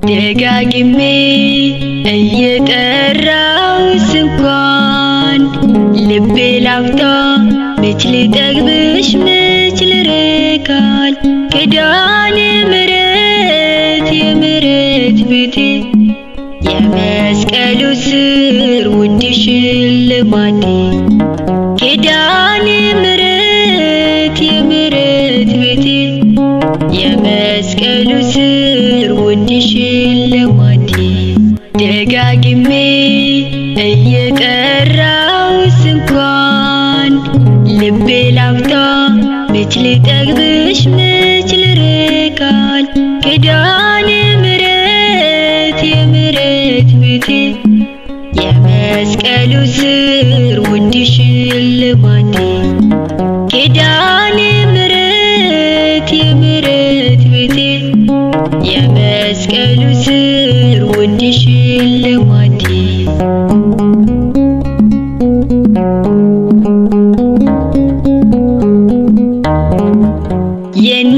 ደጋግሜ እየጠራሁሽ እንኳን ልቤ ላፍታ መች ሊጠግብሽ መች ልረካል ኪዳነ ምሕረት የምሕረት ቤቴ የመስቀሉ ስር ውድ ሽልማቴ ኪዳነ ምሕረት የምሕረት ቤቴ የመስቀሉ ስር ውድ ሽልማቴ ደጋግሜ እየጠራሁሽ እንኳን ልቤ ላፍታ መች ሊጠግብሽ መች ልረካል ኪዳነ ምሕረት የምሕረት ቤቴ የመስቀሉ ስር ውድ ሽልማቴ ኪዳነ ምሕረት የምሕረት ቤቴ የመስቀሉ ስር ውድ ሽልማቴ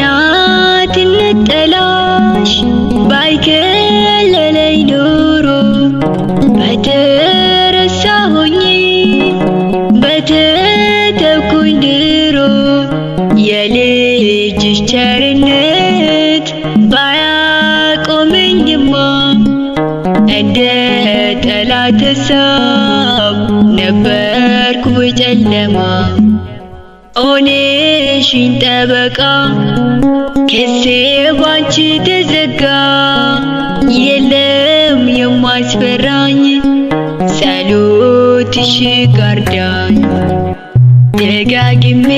የእናትነት ጥላሽ ባይከለለኝ ኖሮ በተረሳሁኝ በተተውኩኝ ድሮ የልጅሽ ቸርነት ባያቆመኝማ እንደ ጠላት ሐሳብ ነበርኩ በጨለማ ሆነሽኝ ጠበቃ ክሴ ባንቺ ተዘጋ የለም የማያስፈራኝ ጸሎትሽ ጋርዳኝ ደጋግሜ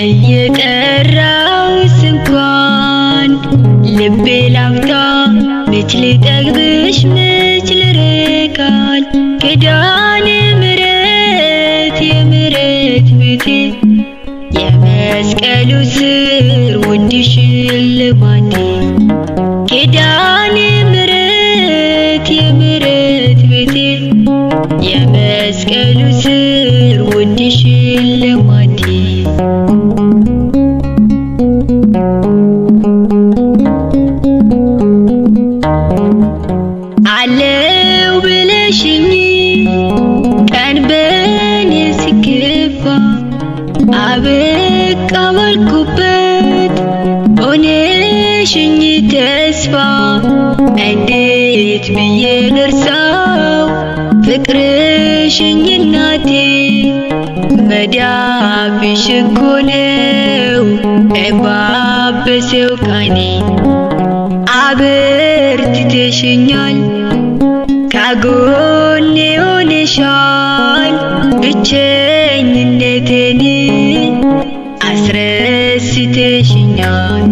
እየጠራሁሽ እንኳን ልቤ ላፍታ መች ሊጠግብሽ መች ልረካል ኪዳነ ምሕረት የምሕረት ቤቴ የመስቀሉ ስር ውድ ሽልማቴ ኪዳነ ምሕረት የምሕረት ቤቴ የመስቀሉ ስር ውድ ሽልማቴ አለው ብለሽኝ ቀንበኔ ሲከፋ አበቃ ባልኩበት ሆነሽኝ ተስፋ እንዴት ብዬ ልርሳው ፍቅርሽኝ እናቴ መዳፍሽ እኮ ነው እባበሰው ካኔ አበርትተሽኛል ከጎኔ ሆነሻል ብቸኝነቴን አስረስተሽኛል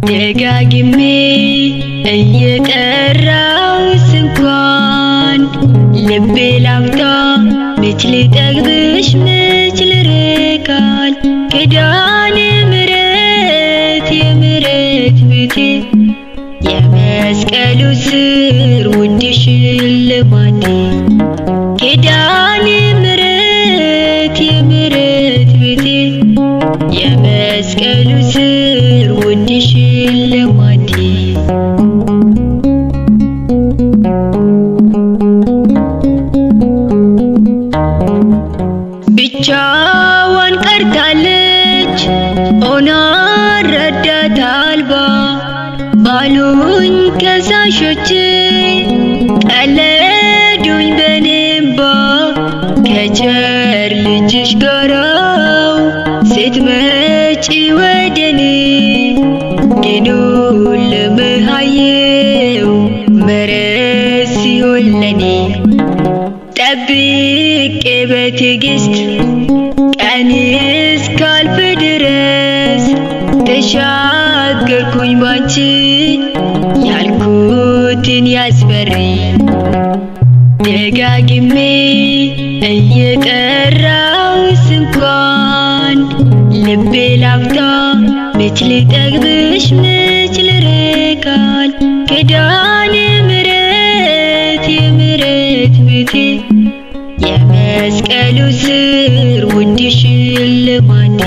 ደጋግሜ እየጠራሁሽ እንኳን ልቤ ላፍታ መች ሊጠግብሽ መች ልረካል ኪዳነ ምሕረት የምሕረት ቤቴ የመስቀሉ ስር ውድ ሽልማቴ ኪዳነ ምሕረት የምሕረት ቤቴ የመስቀሉ ስር ውድ ሽልማቴ ብቻዋን ቀርታለች ሆና ረዳት አልባ ባሉኝ ከሳሾቼ ቀለዱኝ በእንባ ከቸር ልጅሽ ጋራው ስትመጪ ወደኔ ድኑን ለመሃየው ምሕረት ሲሆን ለኔ ጠብቄ በትዕግስት ቀን እስካልፍ ድረስ ተሻገርኩኝ ባንቺ ያልኩትን ያስፈሪ ደጋግሜ እየጠራሁሽ እንኳን ልቤ ላፍታ መች ሊጠግብሽ መች ልረካል ኪዳነ ምሕረት የምሕረት ቤቴ የመስቀሉ ስር ውድ ሽልማቴ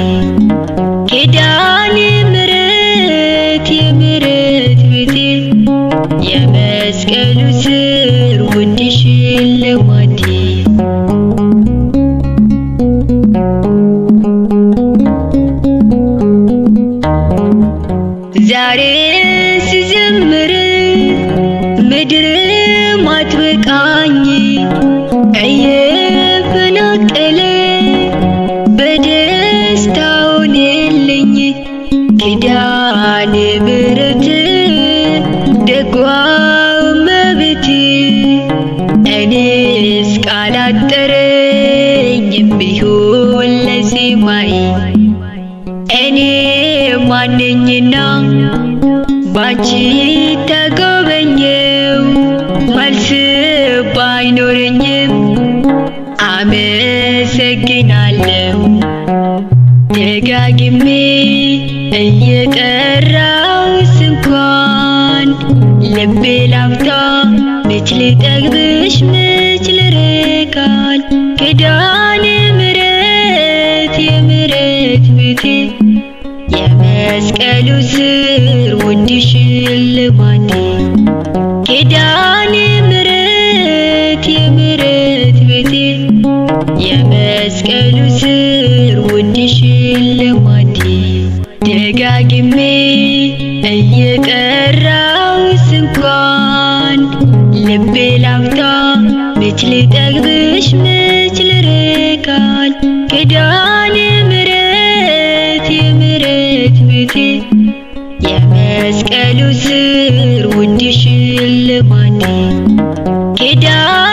ኪዳነ ምሕረት የምሕረት ቤቴ የመስቀሉ ስር ውድ ሽልማቴ ዛሬ ስዘምር ምድር ማትበቃኝ እየፈናቀለ በደስታ ሆነልኝ ኪዳነ ምሕረት ደጓ እመቤቴ እኔስ ቃል አጠረኝም ቢሆን ለዜማዬ እኔ ማነኝና ባንቺ ተጎበኘው መልስ ባይኖረኝም አመሰግናለሁ ደጋግሜ እየጠራሁሽ እንኳን ልቤ ላፍታ መች ሊጠግብሽ መች ልረካል ኪዳነ ምሕረት የምሕረት ቤቴ የመስቀሉ ስር ውድ ሽልማቴ ኪዳነ ምሕረት የምሕረት ቤቴ የመስቀሉ ስር ውድ ሽልማቴ ደጋግሜ እየጠራሁሽ እንኳን ልቤ ላፍታ መች ሊጠግብሽ መች ልረካል ኪዳነ ምሕረት የምሕረት ቤቴ የመስቀሉ ስር ውድ ሽልማቴ ኪዳነ